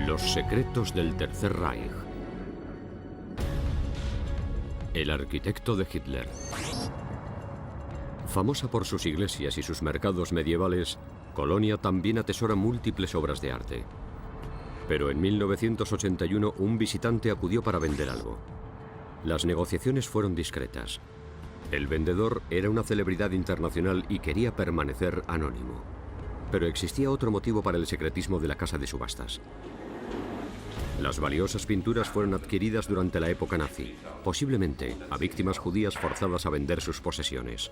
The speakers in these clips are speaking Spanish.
Los secretos del Tercer Reich. El arquitecto de Hitler. Famosa por sus iglesias y sus mercados medievales, Colonia también atesora múltiples obras de arte. Pero en 1981 un visitante acudió para vender algo. Las negociaciones fueron discretas. El vendedor era una celebridad internacional y quería permanecer anónimo. Pero existía otro motivo para el secretismo de la casa de subastas. Las valiosas pinturas fueron adquiridas durante la época nazi, posiblemente a víctimas judías forzadas a vender sus posesiones.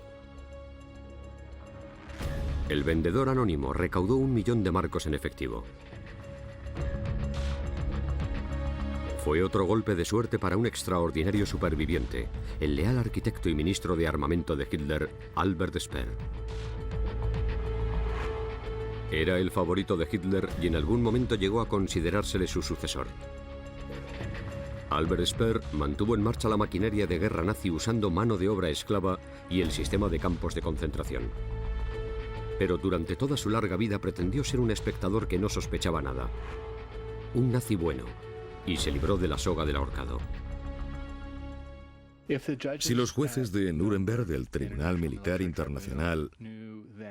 El vendedor anónimo recaudó 1 millón de marcos en efectivo. Fue otro golpe de suerte para un extraordinario superviviente, el leal arquitecto y ministro de armamento de Hitler, Albert Speer. Era el favorito de Hitler y en algún momento llegó a considerársele su sucesor. Albert Speer mantuvo en marcha la maquinaria de guerra nazi usando mano de obra esclava y el sistema de campos de concentración. Pero durante toda su larga vida pretendió ser un espectador que no sospechaba nada. Un nazi bueno, y se libró de la soga del ahorcado. Si los jueces de Nuremberg del Tribunal Militar Internacional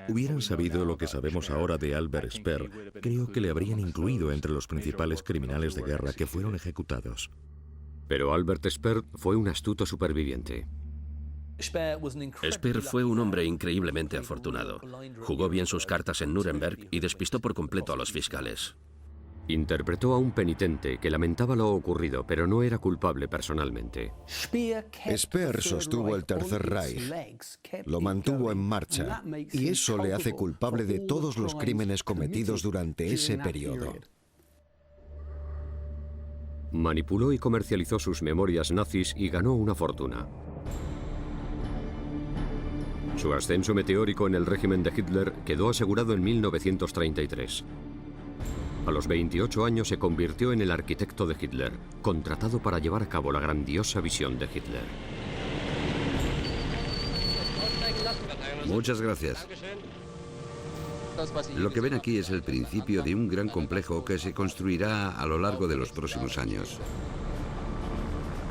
hubieran sabido lo que sabemos ahora de Albert Speer, creo que le habrían incluido entre los principales criminales de guerra que fueron ejecutados. Pero Albert Speer fue un astuto superviviente. Speer fue un hombre increíblemente afortunado. Jugó bien sus cartas en Nuremberg y despistó por completo a los fiscales. Interpretó a un penitente que lamentaba lo ocurrido, pero no era culpable personalmente. Speer sostuvo el Tercer Reich, lo mantuvo en marcha, y eso le hace culpable de todos los crímenes cometidos durante ese periodo. Manipuló y comercializó sus memorias nazis y ganó una fortuna. Su ascenso meteórico en el régimen de Hitler quedó asegurado en 1933. A los 28 años se convirtió en el arquitecto de Hitler, contratado para llevar a cabo la grandiosa visión de Hitler. Muchas gracias. Lo que ven aquí es el principio de un gran complejo que se construirá a lo largo de los próximos años.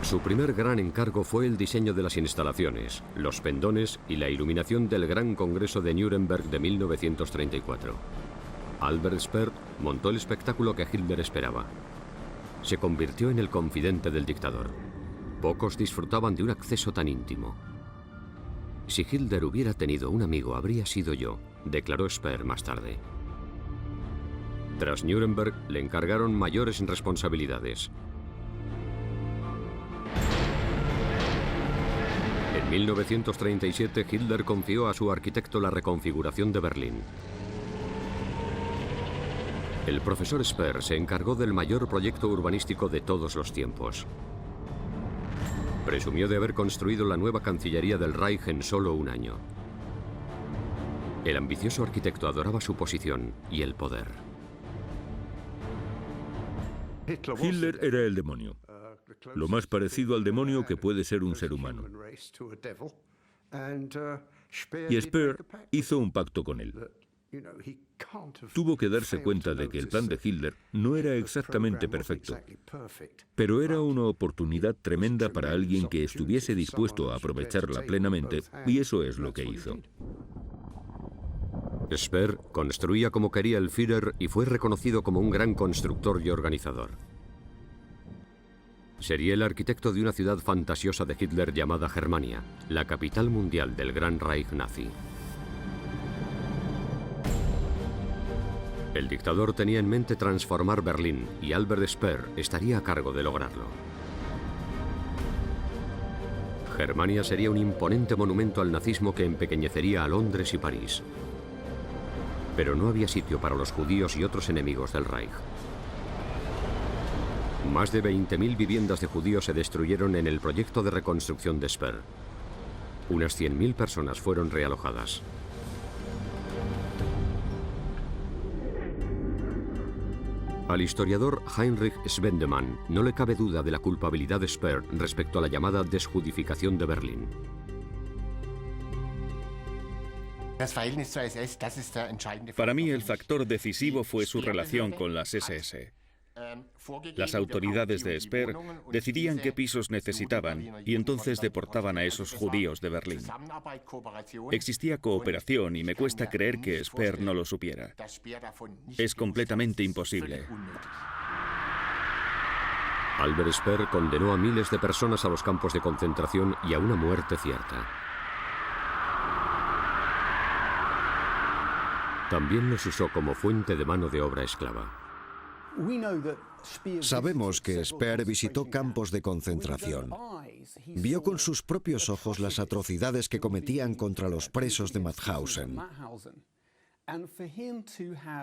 Su primer gran encargo fue el diseño de las instalaciones, los pendones y la iluminación del Gran Congreso de Nuremberg de 1934. Albert Speer montó el espectáculo que Hitler esperaba. Se convirtió en el confidente del dictador. Pocos disfrutaban de un acceso tan íntimo. Si Hitler hubiera tenido un amigo, habría sido yo, declaró Speer más tarde. Tras Nuremberg, le encargaron mayores responsabilidades. En 1937, Hitler confió a su arquitecto la reconfiguración de Berlín. El profesor Speer se encargó del mayor proyecto urbanístico de todos los tiempos. Presumió de haber construido la nueva Cancillería del Reich en solo 1 año. El ambicioso arquitecto adoraba su posición y el poder. Hitler era el demonio, lo más parecido al demonio que puede ser un ser humano. Y Speer hizo un pacto con él. Tuvo que darse cuenta de que el plan de Hitler no era exactamente perfecto, pero era una oportunidad tremenda para alguien que estuviese dispuesto a aprovecharla plenamente, y eso es lo que hizo. Speer construía como quería el Führer y fue reconocido como un gran constructor y organizador. Sería el arquitecto de una ciudad fantasiosa de Hitler llamada Germania, la capital mundial del Gran Reich nazi. El dictador tenía en mente transformar Berlín y Albert Speer estaría a cargo de lograrlo. Germania sería un imponente monumento al nazismo que empequeñecería a Londres y París. Pero no había sitio para los judíos y otros enemigos del Reich. Más de 20.000 viviendas de judíos se destruyeron en el proyecto de reconstrucción de Speer. Unas 100.000 personas fueron realojadas. Al historiador Heinrich Svendemann no le cabe duda de la culpabilidad de Speer respecto a la llamada desjudificación de Berlín. Para mí el factor decisivo fue su relación con las SS. Las autoridades de Speer decidían qué pisos necesitaban y entonces deportaban a esos judíos de Berlín. Existía cooperación y me cuesta creer que Speer no lo supiera. Es completamente imposible. Albert Speer condenó a miles de personas a los campos de concentración y a una muerte cierta. También los usó como fuente de mano de obra esclava. Sabemos que Speer visitó campos de concentración. Vio con sus propios ojos las atrocidades que cometían contra los presos de Mauthausen.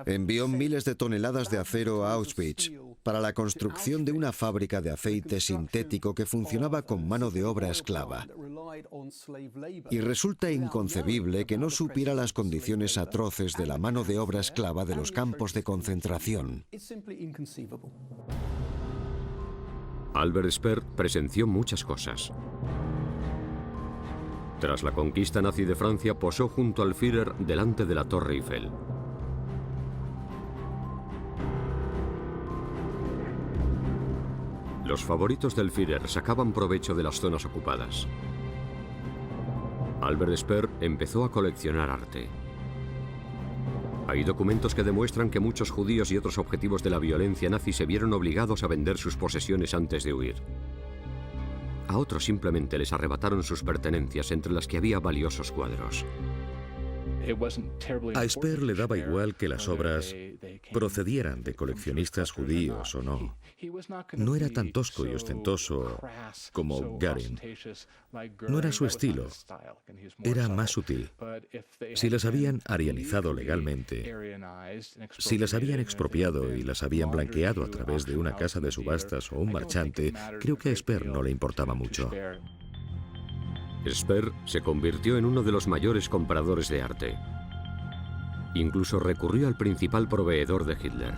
Envió miles de toneladas de acero a Auschwitz para la construcción de una fábrica de aceite sintético que funcionaba con mano de obra esclava. Y resulta inconcebible que no supiera las condiciones atroces de la mano de obra esclava de los campos de concentración. Albert Speer presenció muchas cosas. Tras la conquista nazi de Francia, posó junto al Führer delante de la Torre Eiffel. Los favoritos del Führer sacaban provecho de las zonas ocupadas. Albert Speer empezó a coleccionar arte. Hay documentos que demuestran que muchos judíos y otros objetivos de la violencia nazi se vieron obligados a vender sus posesiones antes de huir. A otros simplemente les arrebataron sus pertenencias, entre las que había valiosos cuadros. A Speer le daba igual que las obras procedieran de coleccionistas judíos o no. No era tan tosco y ostentoso como Göring. No era su estilo. Era más sutil. Si las habían arianizado legalmente, si las habían expropiado y las habían blanqueado a través de una casa de subastas o un marchante, creo que a Speer no le importaba mucho. Speer se convirtió en uno de los mayores compradores de arte. Incluso recurrió al principal proveedor de Hitler.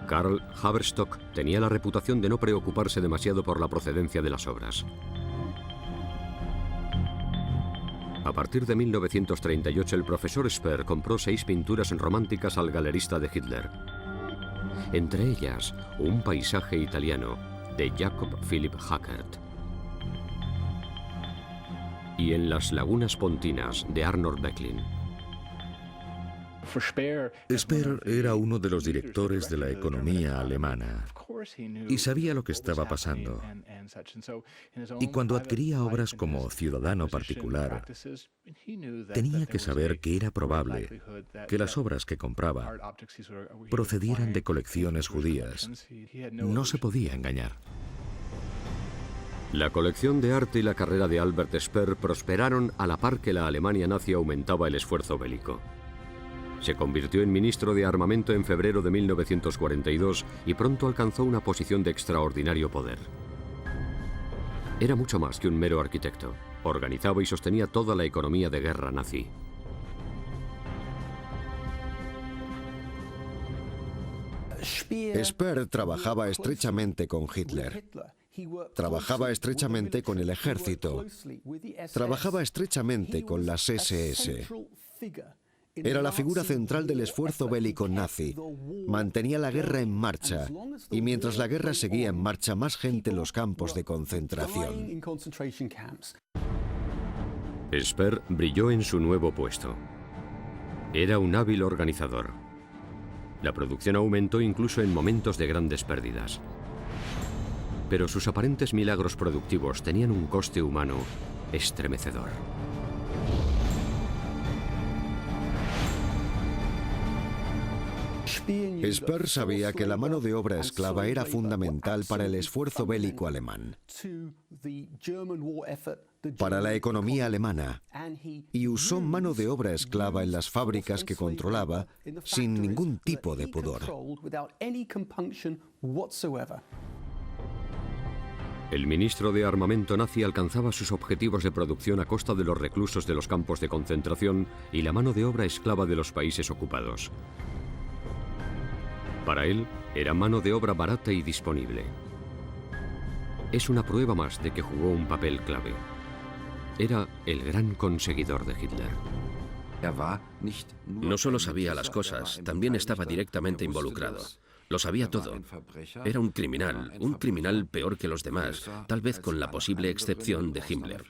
Karl Haberstock tenía la reputación de no preocuparse demasiado por la procedencia de las obras. A partir de 1938, el profesor Speer compró 6 pinturas románticas al galerista de Hitler. Entre ellas, un paisaje italiano de Jacob Philipp Hackert. Y en las lagunas pontinas de Arnold Böcklin. Speer era uno de los directores de la economía alemana y sabía lo que estaba pasando. Y cuando adquiría obras como ciudadano particular, tenía que saber que era probable que las obras que compraba procedieran de colecciones judías. No se podía engañar. La colección de arte y la carrera de Albert Speer prosperaron a la par que la Alemania nazi aumentaba el esfuerzo bélico. Se convirtió en ministro de armamento en febrero de 1942 y pronto alcanzó una posición de extraordinario poder. Era mucho más que un mero arquitecto. Organizaba y sostenía toda la economía de guerra nazi. Speer trabajaba estrechamente con Hitler. Trabajaba estrechamente con el ejército. Trabajaba estrechamente con las SS. Era la figura central del esfuerzo bélico nazi. Mantenía la guerra en marcha. Y mientras la guerra seguía en marcha, más gente en los campos de concentración. Speer brilló en su nuevo puesto. Era un hábil organizador. La producción aumentó incluso en momentos de grandes pérdidas. Pero sus aparentes milagros productivos tenían un coste humano estremecedor. Speer sabía que la mano de obra esclava era fundamental para el esfuerzo bélico alemán, para la economía alemana, y usó mano de obra esclava en las fábricas que controlaba sin ningún tipo de pudor. El ministro de armamento nazi alcanzaba sus objetivos de producción a costa de los reclusos de los campos de concentración y la mano de obra esclava de los países ocupados. Para él, era mano de obra barata y disponible. Es una prueba más de que jugó un papel clave. Era el gran conseguidor de Hitler. No solo sabía las cosas, también estaba directamente involucrado. Lo sabía todo. Era un criminal peor que los demás, tal vez con la posible excepción de Himmler.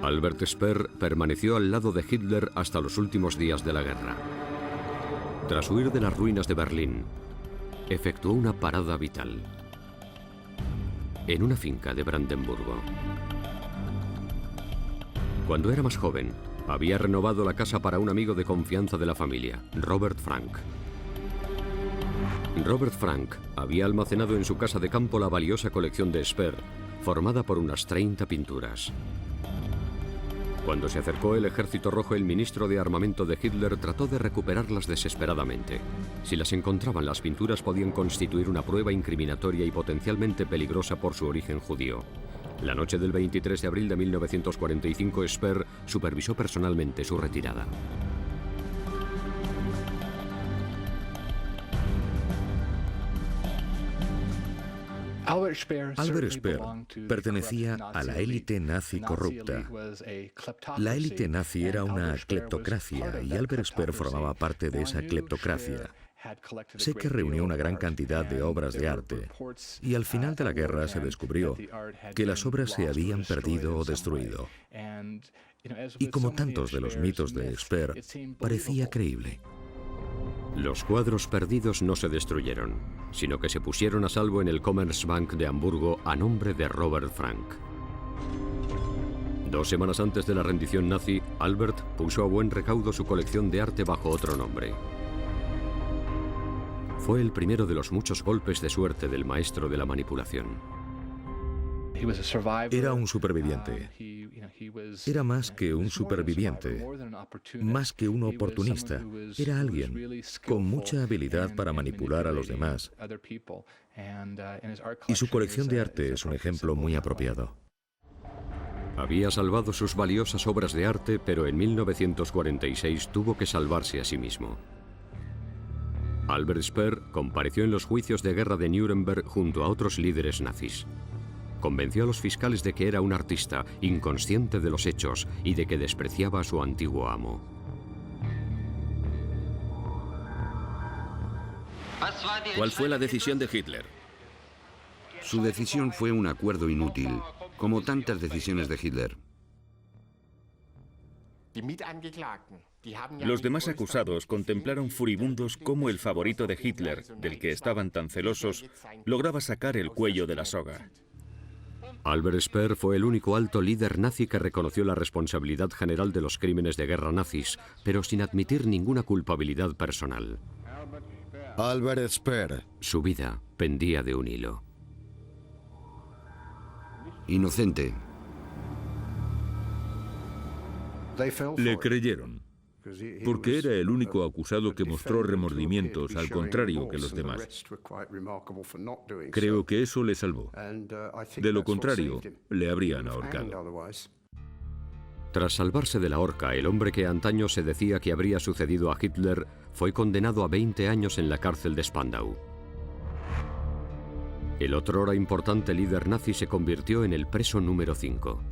Albert Speer permaneció al lado de Hitler hasta los últimos días de la guerra. Tras huir de las ruinas de Berlín, efectuó una parada vital en una finca de Brandenburgo. Cuando era más joven, había renovado la casa para un amigo de confianza de la familia, Robert Frank. Robert Frank había almacenado en su casa de campo la valiosa colección de Speer, formada por unas 30 pinturas. Cuando se acercó el Ejército Rojo, el ministro de Armamento de Hitler trató de recuperarlas desesperadamente. Si las encontraban, las pinturas podían constituir una prueba incriminatoria y potencialmente peligrosa por su origen judío. La noche del 23 de abril de 1945, Speer supervisó personalmente su retirada. Albert Speer pertenecía a la élite nazi corrupta. La élite nazi era una cleptocracia y Albert Speer formaba parte de esa cleptocracia. Sé que reunió una gran cantidad de obras de arte y al final de la guerra se descubrió que las obras se habían perdido o destruido. Y como tantos de los mitos de Speer, parecía creíble. Los cuadros perdidos no se destruyeron, sino que se pusieron a salvo en el Commerzbank de Hamburgo a nombre de Robert Frank. 2 semanas antes de la rendición nazi, Albert puso a buen recaudo su colección de arte bajo otro nombre. Fue el primero de los muchos golpes de suerte del maestro de la manipulación. Era un superviviente. Era más que un superviviente, más que un oportunista. Era alguien con mucha habilidad para manipular a los demás. Y su colección de arte es un ejemplo muy apropiado. Había salvado sus valiosas obras de arte, pero en 1946 tuvo que salvarse a sí mismo. Albert Speer compareció en los juicios de guerra de Nuremberg junto a otros líderes nazis. Convenció a los fiscales de que era un artista, inconsciente de los hechos y de que despreciaba a su antiguo amo. ¿Cuál fue la decisión de Hitler? Su decisión fue un acuerdo inútil, como tantas decisiones de Hitler. Los demás acusados contemplaron furibundos cómo el favorito de Hitler, del que estaban tan celosos, lograba sacar el cuello de la soga. Albert Speer fue el único alto líder nazi que reconoció la responsabilidad general de los crímenes de guerra nazis, pero sin admitir ninguna culpabilidad personal. Albert Speer. Su vida pendía de un hilo. Inocente. Le creyeron, porque era el único acusado que mostró remordimientos, al contrario que los demás. Creo que eso le salvó. De lo contrario, le habrían ahorcado. Tras salvarse de la horca, el hombre que antaño se decía que habría sucedido a Hitler fue condenado a 20 años en la cárcel de Spandau. El otrora importante líder nazi se convirtió en el preso número 5.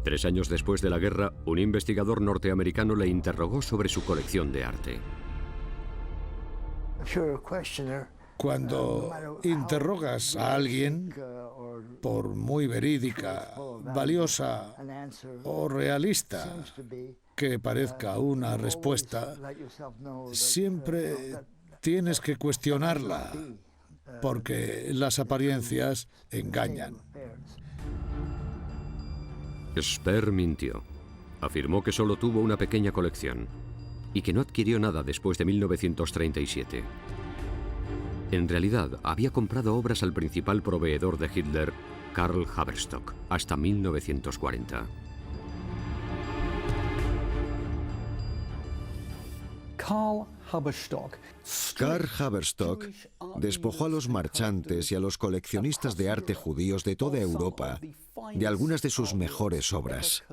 3 años después de la guerra, un investigador norteamericano le interrogó sobre su colección de arte. Cuando interrogas a alguien, por muy verídica, valiosa o realista que parezca una respuesta, siempre tienes que cuestionarla, porque las apariencias engañan. Speer mintió. Afirmó que solo tuvo una pequeña colección y que no adquirió nada después de 1937. En realidad, había comprado obras al principal proveedor de Hitler, Karl Haberstock, hasta 1940. Karl Haberstock despojó a los marchantes y a los coleccionistas de arte judíos de toda Europa de algunas de sus mejores obras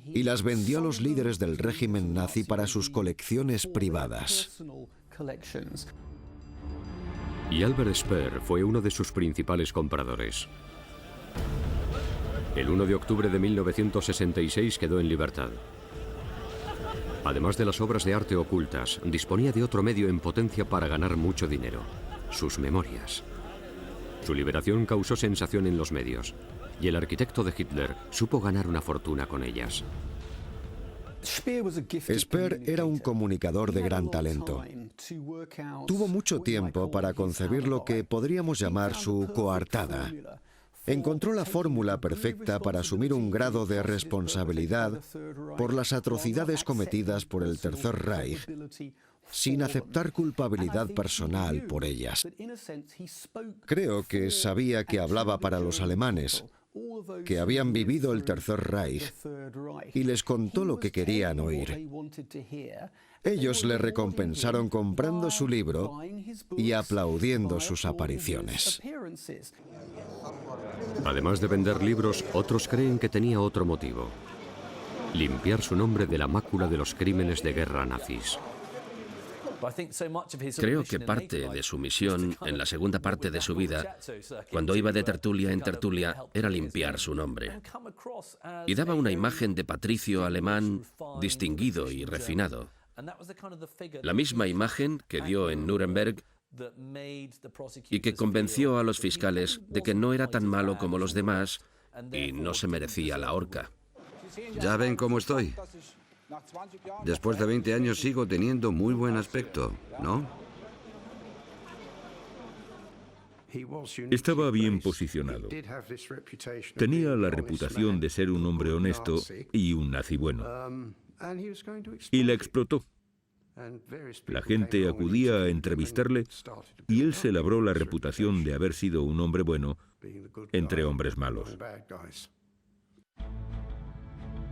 y las vendió a los líderes del régimen nazi para sus colecciones privadas. Y Albert Speer fue uno de sus principales compradores. El 1 de octubre de 1966 quedó en libertad. Además de las obras de arte ocultas, disponía de otro medio en potencia para ganar mucho dinero: sus memorias. Su liberación causó sensación en los medios, y el arquitecto de Hitler supo ganar una fortuna con ellas. Speer era un comunicador de gran talento. Tuvo mucho tiempo para concebir lo que podríamos llamar su coartada. Encontró la fórmula perfecta para asumir un grado de responsabilidad por las atrocidades cometidas por el Tercer Reich, sin aceptar culpabilidad personal por ellas. Creo que sabía que hablaba para los alemanes, que habían vivido el Tercer Reich, y les contó lo que querían oír. Ellos le recompensaron comprando su libro y aplaudiendo sus apariciones. Además de vender libros, otros creen que tenía otro motivo: limpiar su nombre de la mácula de los crímenes de guerra nazis. Creo que parte de su misión en la segunda parte de su vida, cuando iba de tertulia en tertulia, era limpiar su nombre. Y daba una imagen de patricio alemán distinguido y refinado. La misma imagen que dio en Nuremberg y que convenció a los fiscales de que no era tan malo como los demás y no se merecía la horca. Ya ven cómo estoy. Después de 20 años sigo teniendo muy buen aspecto, ¿no? Estaba bien posicionado. Tenía la reputación de ser un hombre honesto y un nazi bueno. Y la explotó. La gente acudía a entrevistarle y él se labró la reputación de haber sido un hombre bueno entre hombres malos.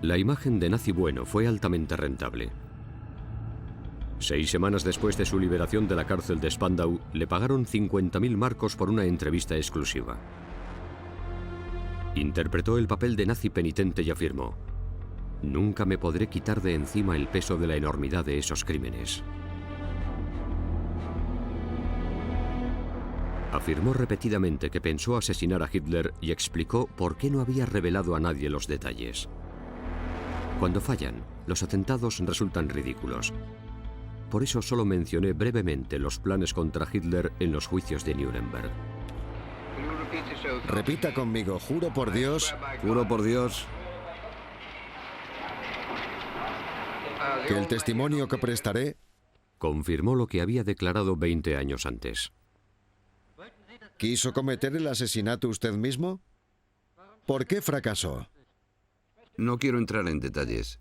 La imagen de nazi bueno fue altamente rentable. 6 semanas después de su liberación de la cárcel de Spandau, le pagaron 50.000 marcos por una entrevista exclusiva. Interpretó el papel de nazi penitente y afirmó: «Nunca me podré quitar de encima el peso de la enormidad de esos crímenes». Afirmó repetidamente que pensó asesinar a Hitler y explicó por qué no había revelado a nadie los detalles. Cuando fallan, los atentados resultan ridículos. Por eso solo mencioné brevemente los planes contra Hitler en los juicios de Nuremberg. Repita conmigo: juro por Dios. Juro por Dios. Que el testimonio que prestaré. Confirmó lo que había declarado 20 años antes. ¿Quiso cometer el asesinato usted mismo? ¿Por qué fracasó? No quiero entrar en detalles.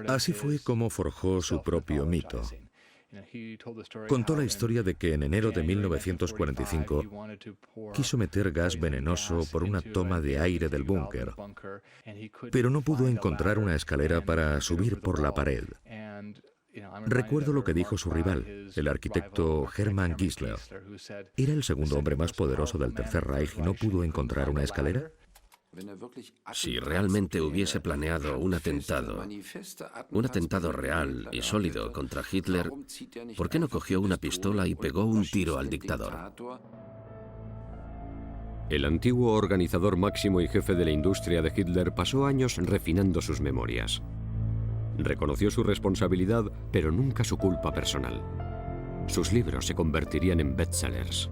Así fue como forjó su propio mito. Contó la historia de que en enero de 1945 quiso meter gas venenoso por una toma de aire del búnker, pero no pudo encontrar una escalera para subir por la pared. Recuerdo lo que dijo su rival, el arquitecto Hermann Giesler. ¿Era el segundo hombre más poderoso del Tercer Reich y no pudo encontrar una escalera? Si realmente hubiese planeado un atentado real y sólido contra Hitler, ¿por qué no cogió una pistola y pegó un tiro al dictador? El antiguo organizador máximo y jefe de la industria de Hitler pasó años refinando sus memorias. Reconoció su responsabilidad, pero nunca su culpa personal. Sus libros se convertirían en bestsellers.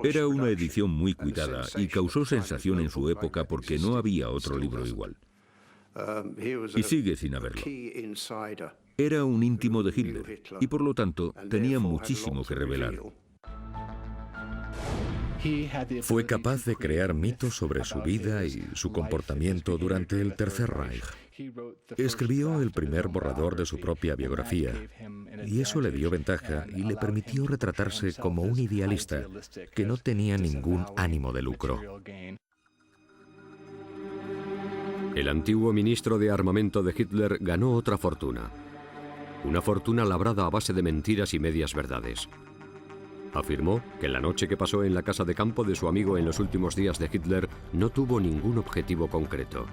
Era una edición muy cuidada y causó sensación en su época porque no había otro libro igual. Y sigue sin haberlo. Era un íntimo de Hitler y por lo tanto tenía muchísimo que revelar. Fue capaz de crear mitos sobre su vida y su comportamiento durante el Tercer Reich. Escribió el primer borrador de su propia biografía, y eso le dio ventaja y le permitió retratarse como un idealista que no tenía ningún ánimo de lucro. El antiguo ministro de armamento de Hitler ganó otra fortuna. Una fortuna labrada a base de mentiras y medias verdades. Afirmó que la noche que pasó en la casa de campo de su amigo en los últimos días de Hitler no tuvo ningún objetivo concreto.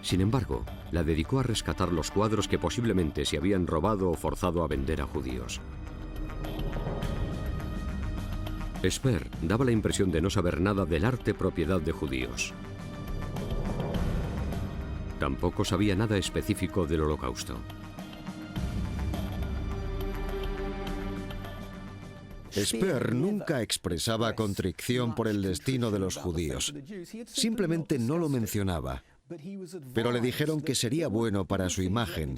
Sin embargo, la dedicó a rescatar los cuadros que posiblemente se habían robado o forzado a vender a judíos. Speer daba la impresión de no saber nada del arte propiedad de judíos. Tampoco sabía nada específico del Holocausto. Speer nunca expresaba contrición por el destino de los judíos. Simplemente no lo mencionaba. Pero le dijeron que sería bueno para su imagen,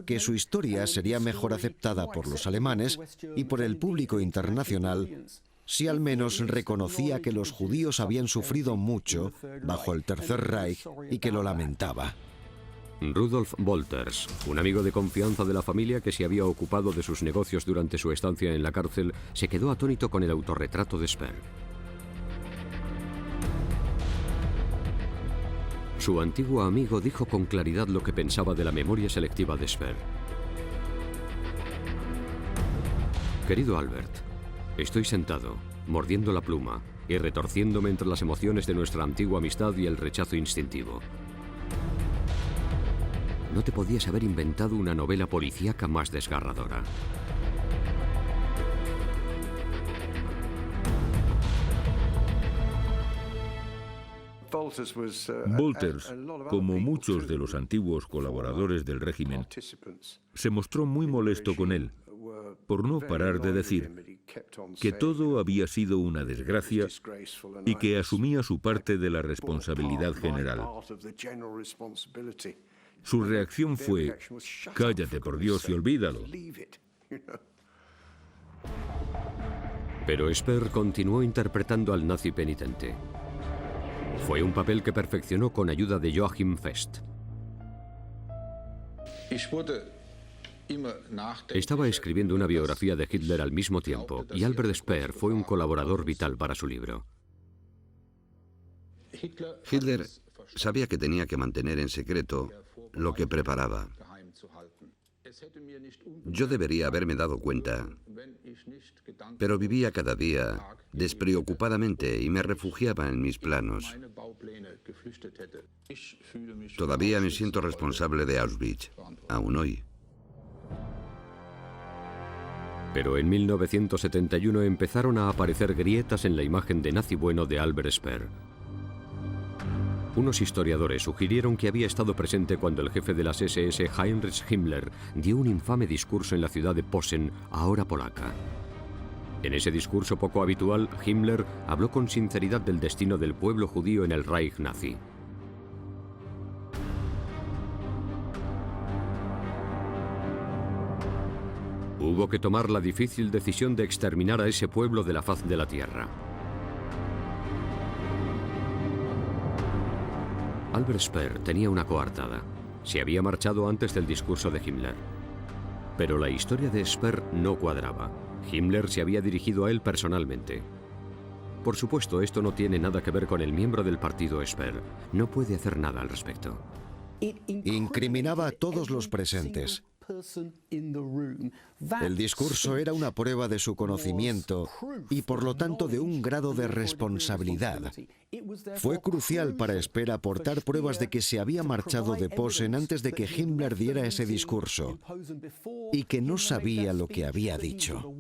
que su historia sería mejor aceptada por los alemanes y por el público internacional si al menos reconocía que los judíos habían sufrido mucho bajo el Tercer Reich y que lo lamentaba. Rudolf Wolters, un amigo de confianza de la familia que se había ocupado de sus negocios durante su estancia en la cárcel, se quedó atónito con el autorretrato de Speer. Su antiguo amigo dijo con claridad lo que pensaba de la memoria selectiva de Speer. Querido Albert, estoy sentado, mordiendo la pluma y retorciéndome entre las emociones de nuestra antigua amistad y el rechazo instintivo. No te podías haber inventado una novela policíaca más desgarradora. Wolters, como muchos de los antiguos colaboradores del régimen, se mostró muy molesto con él por no parar de decir que todo había sido una desgracia y que asumía su parte de la responsabilidad general. Su reacción fue: cállate por Dios y olvídalo. Pero Speer continuó interpretando al nazi penitente. Fue un papel que perfeccionó con ayuda de Joachim Fest. Estaba escribiendo una biografía de Hitler al mismo tiempo, y Albert Speer fue un colaborador vital para su libro. Hitler sabía que tenía que mantener en secreto lo que preparaba. Yo debería haberme dado cuenta, pero vivía cada día despreocupadamente y me refugiaba en mis planos. Todavía me siento responsable de Auschwitz, aún hoy. Pero en 1971 empezaron a aparecer grietas en la imagen de nazi bueno de Albert Speer. Unos historiadores sugirieron que había estado presente cuando el jefe de las SS, Heinrich Himmler, dio un infame discurso en la ciudad de Posen, ahora polaca. En ese discurso poco habitual, Himmler habló con sinceridad del destino del pueblo judío en el Reich nazi. Hubo que tomar la difícil decisión de exterminar a ese pueblo de la faz de la tierra. Albert Speer tenía una coartada. Se había marchado antes del discurso de Himmler. Pero la historia de Speer no cuadraba. Himmler se había dirigido a él personalmente. Por supuesto, esto no tiene nada que ver con el miembro del partido Speer. No puede hacer nada al respecto. Incriminaba a todos los presentes. El discurso era una prueba de su conocimiento y por lo tanto de un grado de responsabilidad. Fue crucial para Speer aportar pruebas de que se había marchado de Posen antes de que Himmler diera ese discurso y que no sabía lo que había dicho.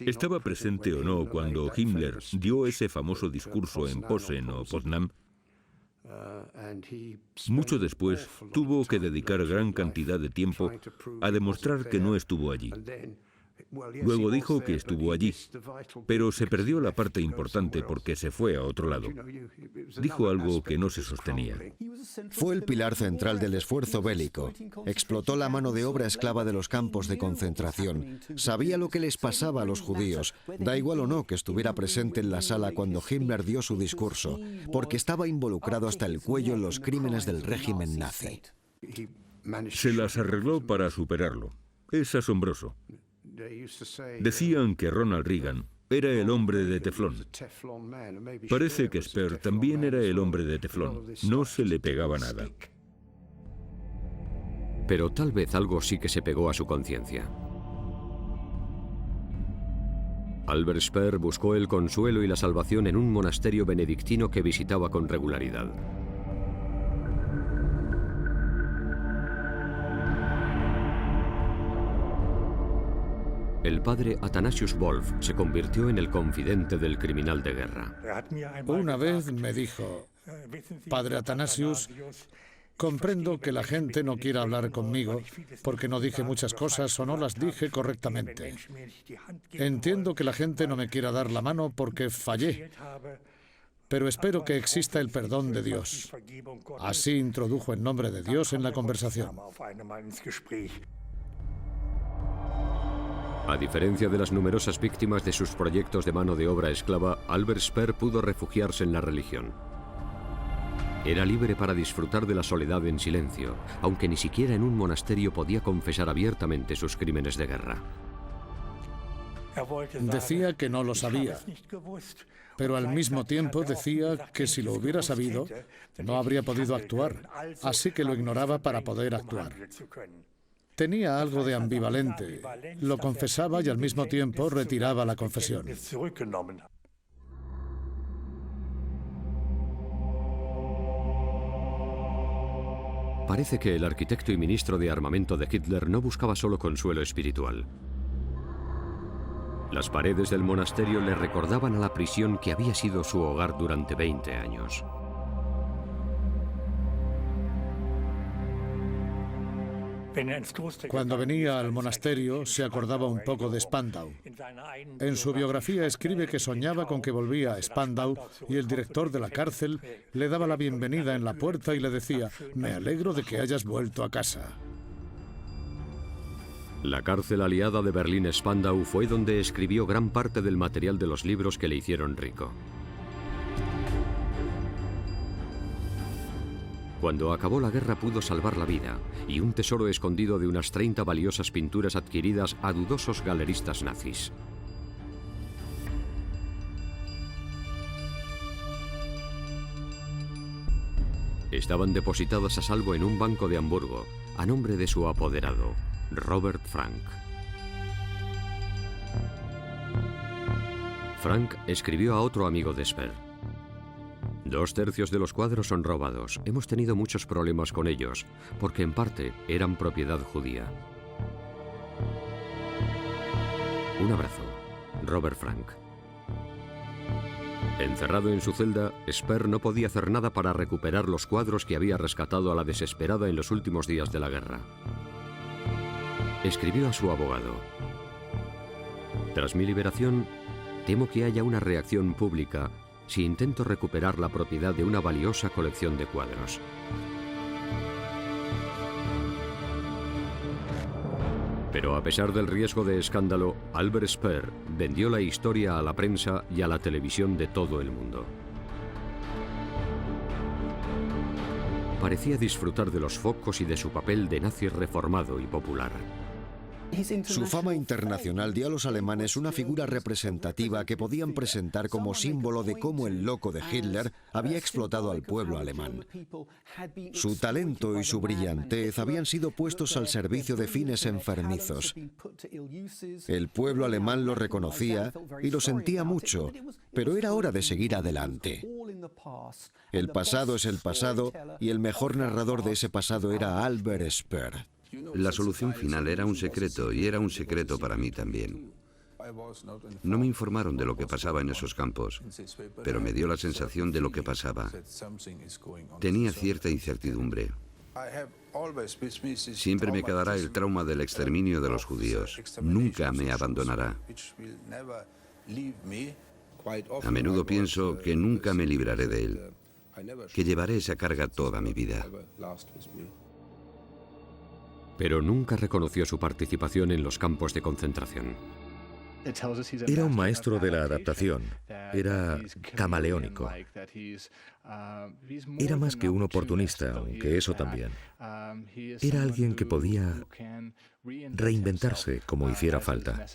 ¿Estaba presente o no cuando Himmler dio ese famoso discurso en Posen o Potsdam? Mucho después, tuvo que dedicar gran cantidad de tiempo a demostrar que no estuvo allí. Luego dijo que estuvo allí, pero se perdió la parte importante porque se fue a otro lado. Dijo algo que no se sostenía. Fue el pilar central del esfuerzo bélico. Explotó la mano de obra esclava de los campos de concentración. Sabía lo que les pasaba a los judíos. Da igual o no que estuviera presente en la sala cuando Himmler dio su discurso, porque estaba involucrado hasta el cuello en los crímenes del régimen nazi. Se las arregló para superarlo. Es asombroso. Decían que Ronald Reagan era el hombre de teflón. Parece que Speer también era el hombre de teflón. No se le pegaba nada. Pero tal vez algo sí que se pegó a su conciencia. Albert Speer buscó el consuelo y la salvación en un monasterio benedictino que visitaba con regularidad. el padre Athanasius Wolff se convirtió en el confidente del criminal de guerra. Una vez me dijo: Padre Athanasius, comprendo que la gente no quiera hablar conmigo porque no dije muchas cosas o no las dije correctamente. Entiendo que la gente no me quiera dar la mano porque fallé, pero espero que exista el perdón de Dios. Así introdujo el nombre de Dios en la conversación. A diferencia de las numerosas víctimas de sus proyectos de mano de obra esclava, Albert Speer pudo refugiarse en la religión. Era libre para disfrutar de la soledad en silencio, aunque ni siquiera en un monasterio podía confesar abiertamente sus crímenes de guerra. Decía que no lo sabía, pero al mismo tiempo decía que si lo hubiera sabido, no habría podido actuar, así que lo ignoraba para poder actuar. Tenía algo de ambivalente, lo confesaba y al mismo tiempo retiraba la confesión. Parece que el arquitecto y ministro de armamento de Hitler no buscaba solo consuelo espiritual. Las paredes del monasterio le recordaban a la prisión que había sido su hogar durante 20 años. Cuando venía al monasterio se acordaba un poco de Spandau. En su biografía escribe que soñaba con que volvía a Spandau y el director de la cárcel le daba la bienvenida en la puerta y le decía: «Me alegro de que hayas vuelto a casa». La cárcel aliada de Berlín-Spandau fue donde escribió gran parte del material de los libros que le hicieron rico. Cuando acabó la guerra pudo salvar la vida y un tesoro escondido de unas 30 valiosas pinturas adquiridas a dudosos galeristas nazis. Estaban depositadas a salvo en un banco de Hamburgo, a nombre de su apoderado, Robert Frank. Frank escribió a otro amigo de Speer: «2 tercios de los cuadros son robados. Hemos tenido muchos problemas con ellos, porque en parte eran propiedad judía». Un abrazo, Robert Frank. Encerrado en su celda, Speer no podía hacer nada para recuperar los cuadros que había rescatado a la desesperada en los últimos días de la guerra. Escribió a su abogado: «Tras mi liberación, temo que haya una reacción pública si intento recuperar la propiedad de una valiosa colección de cuadros». Pero a pesar del riesgo de escándalo, Albert Speer vendió la historia a la prensa y a la televisión de todo el mundo. Parecía disfrutar de los focos y de su papel de nazi reformado y popular. Su fama internacional dio a los alemanes una figura representativa que podían presentar como símbolo de cómo el loco de Hitler había explotado al pueblo alemán. Su talento y su brillantez habían sido puestos al servicio de fines enfermizos. El pueblo alemán lo reconocía y lo sentía mucho, pero era hora de seguir adelante. El pasado es el pasado y el mejor narrador de ese pasado era Albert Speer. La solución final era un secreto y era un secreto para mí también. No me informaron de lo que pasaba en esos campos, pero me dio la sensación de lo que pasaba. Tenía cierta incertidumbre. Siempre me quedará el trauma del exterminio de los judíos. Nunca me abandonará. A menudo pienso que nunca me libraré de él, que llevaré esa carga toda mi vida. Pero nunca reconoció su participación en los campos de concentración. Era un maestro de la adaptación, era camaleónico. Era más que un oportunista, aunque eso también. Era alguien que podía reinventarse como hiciera falta.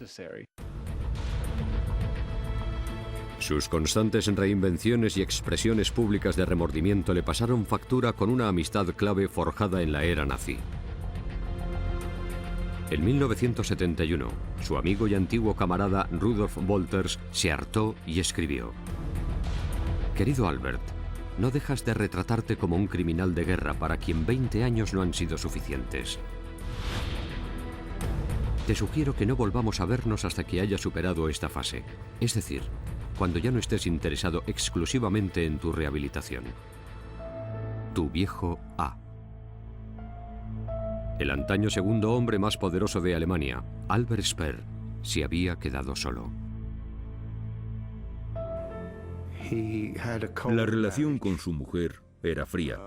Sus constantes reinvenciones y expresiones públicas de remordimiento le pasaron factura con una amistad clave forjada en la era nazi. En 1971, su amigo y antiguo camarada Rudolf Wolters se hartó y escribió: «Querido Albert, no dejas de retratarte como un criminal de guerra para quien 20 años no han sido suficientes. Te sugiero que no volvamos a vernos hasta que hayas superado esta fase. Es decir, cuando ya no estés interesado exclusivamente en tu rehabilitación. Tu viejo A. El antaño segundo hombre más poderoso de Alemania, Albert Speer, se había quedado solo. La relación con su mujer era fría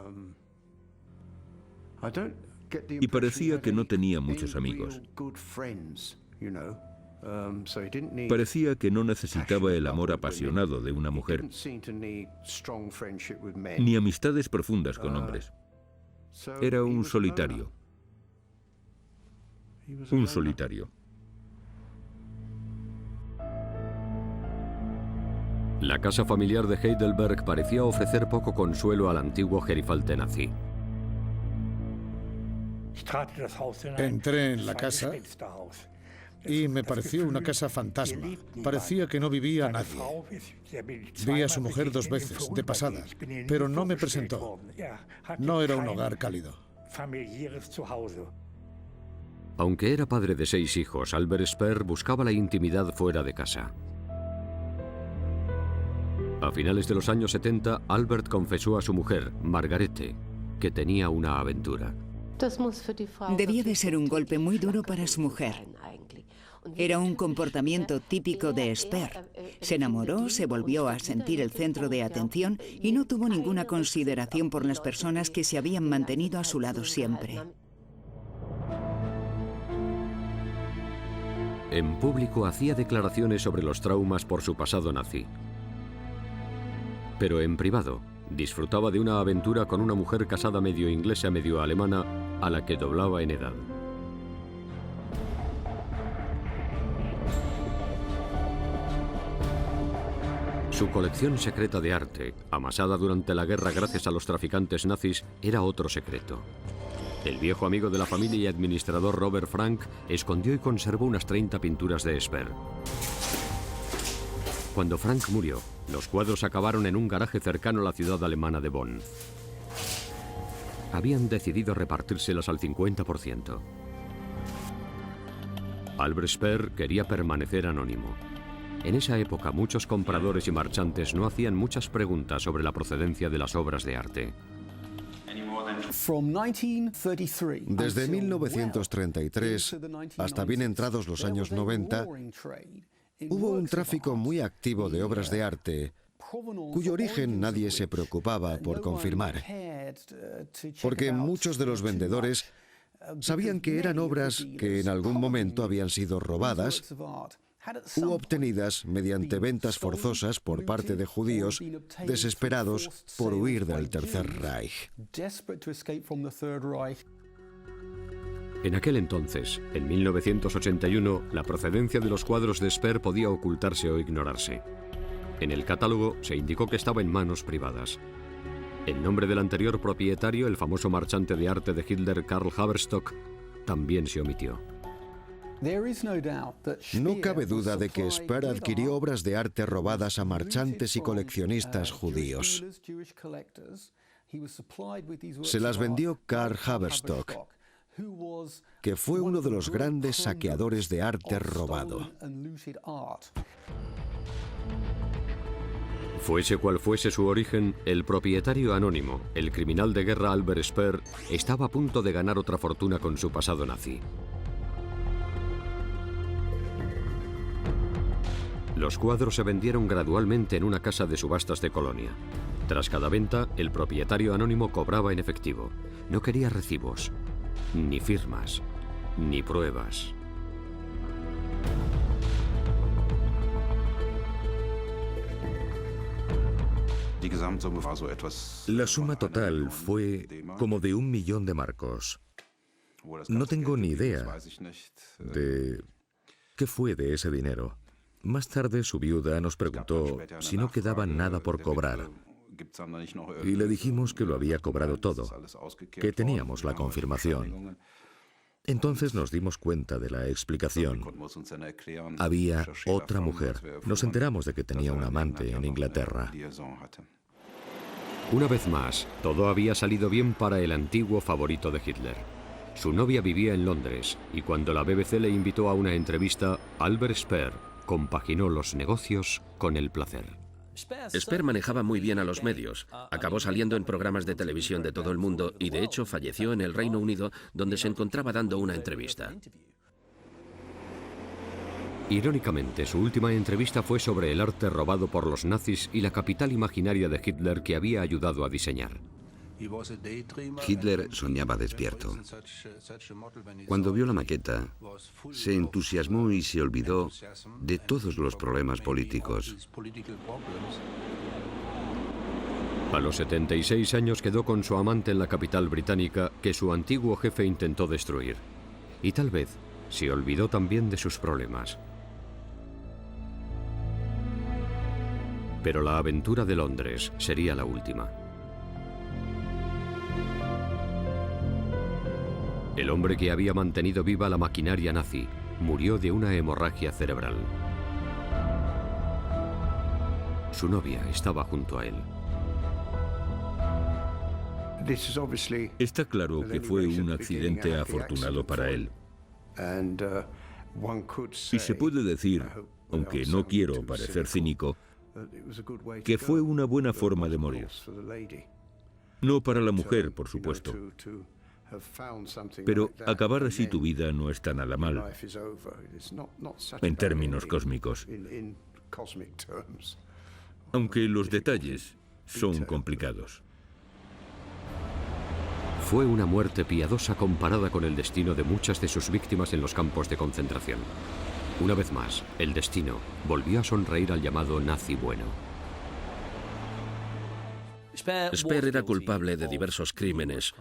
y parecía que no tenía muchos amigos. Parecía que no necesitaba el amor apasionado de una mujer, ni amistades profundas con hombres. Era un solitario. Un solitario. La casa familiar de Heidelberg parecía ofrecer poco consuelo al antiguo gerifalte nazi. Entré en la casa y me pareció una casa fantasma. Parecía que no vivía nadie. Vi a su mujer 2 veces, de pasada, pero no me presentó. No era un hogar cálido. Aunque era padre de 6 hijos, Albert Speer buscaba la intimidad fuera de casa. A finales de los años 70, Albert confesó a su mujer, Margarete, que tenía una aventura. Debía de ser un golpe muy duro para su mujer. Era un comportamiento típico de Speer. Se enamoró, se volvió a sentir el centro de atención y no tuvo ninguna consideración por las personas que se habían mantenido a su lado siempre. En público hacía declaraciones sobre los traumas por su pasado nazi. Pero en privado, disfrutaba de una aventura con una mujer casada medio inglesa, medio alemana, a la que doblaba en edad. Su colección secreta de arte, amasada durante la guerra gracias a los traficantes nazis, era otro secreto. El viejo amigo de la familia y administrador Robert Frank escondió y conservó unas 30 pinturas de Speer. Cuando Frank murió, los cuadros acabaron en un garaje cercano a la ciudad alemana de Bonn. Habían decidido repartírselas al 50%. Albert Speer quería permanecer anónimo. En esa época, muchos compradores y marchantes no hacían muchas preguntas sobre la procedencia de las obras de arte. Desde 1933 hasta bien entrados los años 90, hubo un tráfico muy activo de obras de arte, cuyo origen nadie se preocupaba por confirmar, porque muchos de los vendedores sabían que eran obras que en algún momento habían sido robadas u obtenidas mediante ventas forzosas por parte de judíos desesperados por huir del Tercer Reich. En aquel entonces, en 1981, la procedencia de los cuadros de Speer podía ocultarse o ignorarse. En el catálogo se indicó que estaba en manos privadas. El nombre del anterior propietario, el famoso marchante de arte de Hitler, Karl Haberstock, también se omitió. No cabe duda de que Speer adquirió obras de arte robadas a marchantes y coleccionistas judíos. Se las vendió Karl Haberstock, que fue uno de los grandes saqueadores de arte robado. Fuese cual fuese su origen, el propietario anónimo, el criminal de guerra Albert Speer, estaba a punto de ganar otra fortuna con su pasado nazi. Los cuadros se vendieron gradualmente en una casa de subastas de Colonia. Tras cada venta, el propietario anónimo cobraba en efectivo. No quería recibos, ni firmas, ni pruebas. La suma total fue como de 1 millón de marcos. No tengo ni idea de qué fue de ese dinero. Más tarde su viuda nos preguntó si no quedaba nada por cobrar. Y le dijimos que lo había cobrado todo, que teníamos la confirmación. Entonces nos dimos cuenta de la explicación. Había otra mujer. Nos enteramos de que tenía un amante en Inglaterra. Una vez más, todo había salido bien para el antiguo favorito de Hitler. Su novia vivía en Londres y cuando la BBC le invitó a una entrevista, Albert Speer compaginó los negocios con el placer. Speer manejaba muy bien a los medios. Acabó saliendo en programas de televisión de todo el mundo y de hecho falleció en el Reino Unido, donde se encontraba dando una entrevista. Irónicamente, su última entrevista fue sobre el arte robado por los nazis y la capital imaginaria de Hitler que había ayudado a diseñar. Hitler soñaba despierto. Cuando vio la maqueta, se entusiasmó y se olvidó de todos los problemas políticos. A los 76 años quedó con su amante en la capital británica que su antiguo jefe intentó destruir. Y tal vez se olvidó también de sus problemas. Pero la aventura de Londres sería la última. El hombre que había mantenido viva la maquinaria nazi murió de una hemorragia cerebral. Su novia estaba junto a él. Está claro que fue un accidente afortunado para él. Y se puede decir, aunque no quiero parecer cínico, que fue una buena forma de morir. No para la mujer, por supuesto. Pero acabar así tu vida no está nada mal, en términos cósmicos. Aunque los detalles son complicados. Fue una muerte piadosa comparada con el destino de muchas de sus víctimas en los campos de concentración. Una vez más, el destino volvió a sonreír al llamado nazi bueno. Speer era culpable de diversos crímenes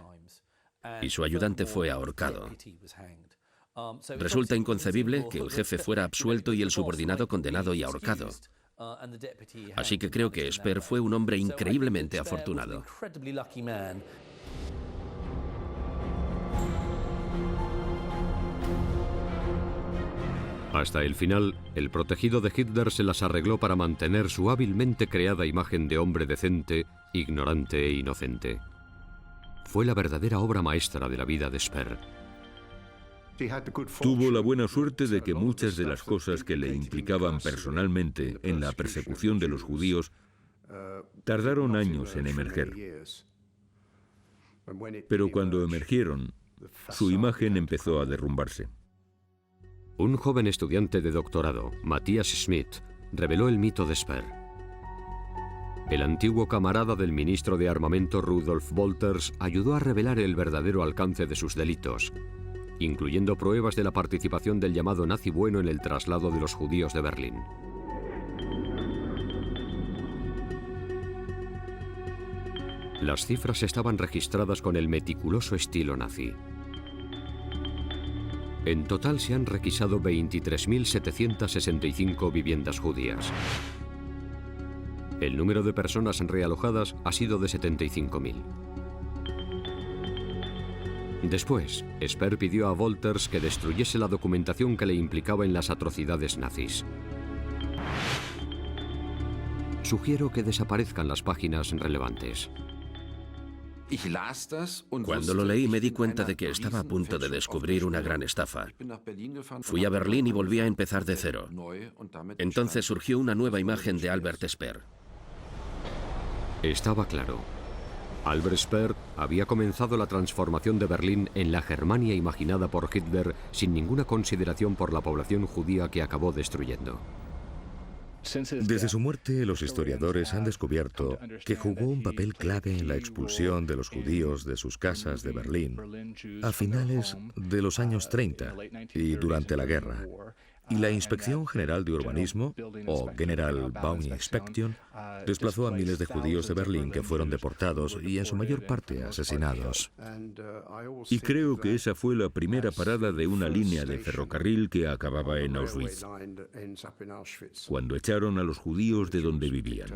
y su ayudante fue ahorcado. Resulta inconcebible que el jefe fuera absuelto y el subordinado condenado y ahorcado. Así que creo que Speer fue un hombre increíblemente afortunado. Hasta el final, el protegido de Hitler se las arregló para mantener su hábilmente creada imagen de hombre decente, ignorante e inocente. Fue la verdadera obra maestra de la vida de Speer. Tuvo la buena suerte de que muchas de las cosas que le implicaban personalmente en la persecución de los judíos tardaron años en emerger. Pero cuando emergieron, su imagen empezó a derrumbarse. Un joven estudiante de doctorado, Matthias Schmidt, reveló el mito de Speer. El antiguo camarada del ministro de Armamento Rudolf Wolters ayudó a revelar el verdadero alcance de sus delitos, incluyendo pruebas de la participación del llamado nazi bueno en el traslado de los judíos de Berlín. Las cifras estaban registradas con el meticuloso estilo nazi. En total se han requisado 23.765 viviendas judías. El número de personas realojadas ha sido de 75.000. Después, Speer pidió a Wolters que destruyese la documentación que le implicaba en las atrocidades nazis. Sugiero que desaparezcan las páginas relevantes. Cuando lo leí me di cuenta de que estaba a punto de descubrir una gran estafa. Fui a Berlín y volví a empezar de cero. Entonces surgió una nueva imagen de Albert Speer. Estaba claro. Albert Speer había comenzado la transformación de Berlín en la Germania imaginada por Hitler sin ninguna consideración por la población judía que acabó destruyendo. Desde su muerte, los historiadores han descubierto que jugó un papel clave en la expulsión de los judíos de sus casas de Berlín a finales de los años 30 y durante la guerra. Y la Inspección General de Urbanismo, o General Bauinspection, desplazó a miles de judíos de Berlín que fueron deportados y en su mayor parte asesinados. Y creo que esa fue la primera parada de una línea de ferrocarril que acababa en Auschwitz, cuando echaron a los judíos de donde vivían.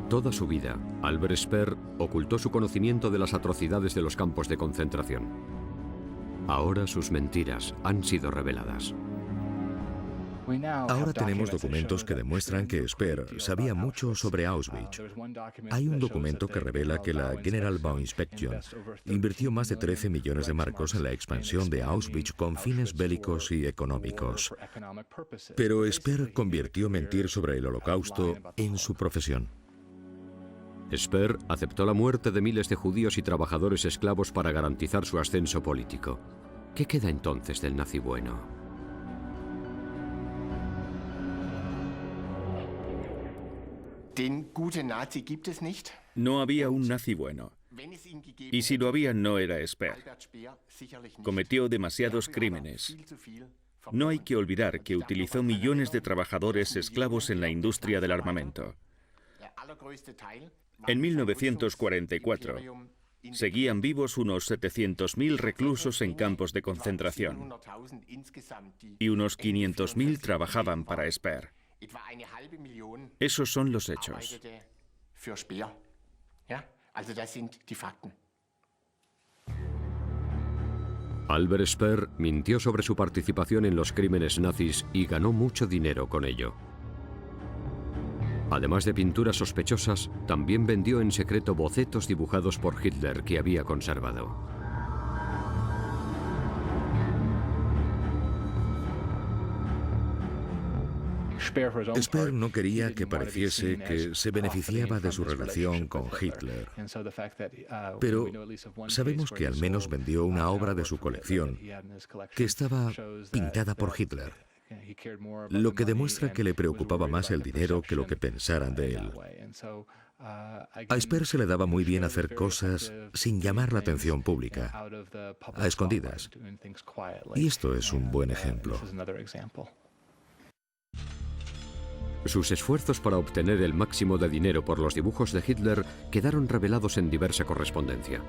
Toda su vida, Albert Speer ocultó su conocimiento de las atrocidades de los campos de concentración. Ahora sus mentiras han sido reveladas. Ahora tenemos documentos que demuestran que Speer sabía mucho sobre Auschwitz. Hay un documento que revela que la General Bauinspektion invirtió más de 13 millones de marcos en la expansión de Auschwitz con fines bélicos y económicos. Pero Speer convirtió mentir sobre el Holocausto en su profesión. Speer aceptó la muerte de miles de judíos y trabajadores esclavos para garantizar su ascenso político. ¿Qué queda entonces del nazi bueno? No había un nazi bueno. Y si lo había, no era Speer. Cometió demasiados crímenes. No hay que olvidar que utilizó millones de trabajadores esclavos en la industria del armamento. En 1944, seguían vivos unos 700.000 reclusos en campos de concentración y unos 500.000 trabajaban para Speer. Esos son los hechos. Albert Speer mintió sobre su participación en los crímenes nazis y ganó mucho dinero con ello. Además de pinturas sospechosas, también vendió en secreto bocetos dibujados por Hitler que había conservado. Speer no quería que pareciese que se beneficiaba de su relación con Hitler. Pero sabemos que al menos vendió una obra de su colección que estaba pintada por Hitler, lo que demuestra que le preocupaba más el dinero que lo que pensaran de él. A Speer se le daba muy bien hacer cosas sin llamar la atención pública, a escondidas. Y esto es un buen ejemplo. Sus esfuerzos para obtener el máximo de dinero por los dibujos de Hitler quedaron revelados en diversa correspondencia.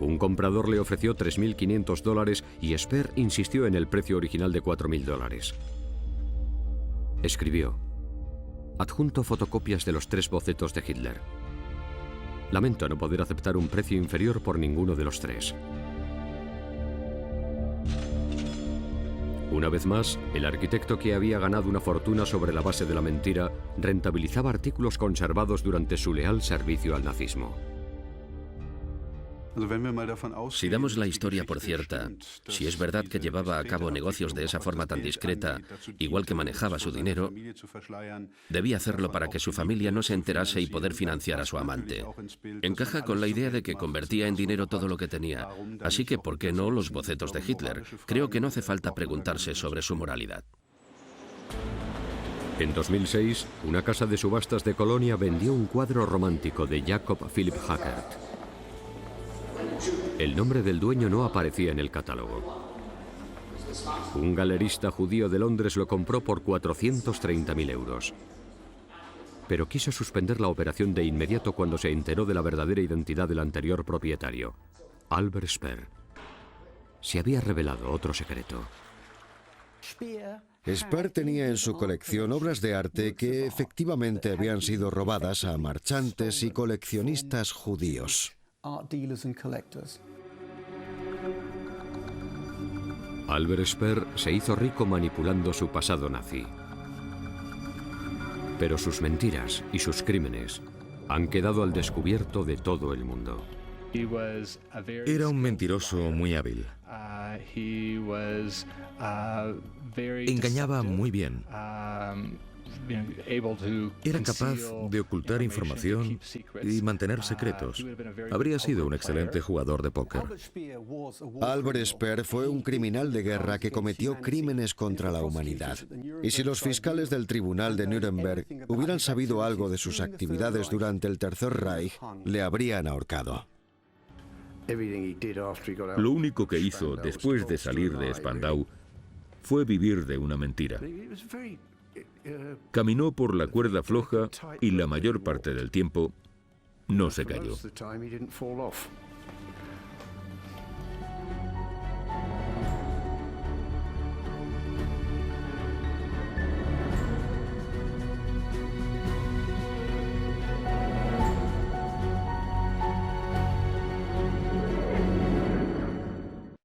Un comprador le ofreció $3.500 y Speer insistió en el precio original de $4.000. Escribió: adjunto fotocopias de los 3 bocetos de Hitler. Lamento no poder aceptar un precio inferior por ninguno de los 3. Una vez más, el arquitecto que había ganado una fortuna sobre la base de la mentira rentabilizaba artículos conservados durante su leal servicio al nazismo. Si damos la historia por cierta, si es verdad que llevaba a cabo negocios de esa forma tan discreta, igual que manejaba su dinero, debía hacerlo para que su familia no se enterase y poder financiar a su amante. Encaja con la idea de que convertía en dinero todo lo que tenía, así que ¿por qué no los bocetos de Hitler? Creo que no hace falta preguntarse sobre su moralidad. En 2006, una casa de subastas de Colonia vendió un cuadro romántico de Jacob Philipp Hackert. El nombre del dueño no aparecía en el catálogo. Un galerista judío de Londres lo compró por 430.000 euros. Pero quiso suspender la operación de inmediato cuando se enteró de la verdadera identidad del anterior propietario, Albert Speer. Se había revelado otro secreto. Speer tenía en su colección obras de arte que efectivamente habían sido robadas a marchantes y coleccionistas judíos. Albert Speer se hizo rico manipulando su pasado nazi. Pero sus mentiras y sus crímenes han quedado al descubierto de todo el mundo. Era un mentiroso muy hábil. Engañaba muy bien. Era capaz de ocultar información y mantener secretos. Habría sido un excelente jugador de póker. Albert Speer fue un criminal de guerra que cometió crímenes contra la humanidad. Y si los fiscales del Tribunal de Nuremberg hubieran sabido algo de sus actividades durante el Tercer Reich, le habrían ahorcado. Lo único que hizo después de salir de Spandau fue vivir de una mentira. Caminó por la cuerda floja y la mayor parte del tiempo no se cayó.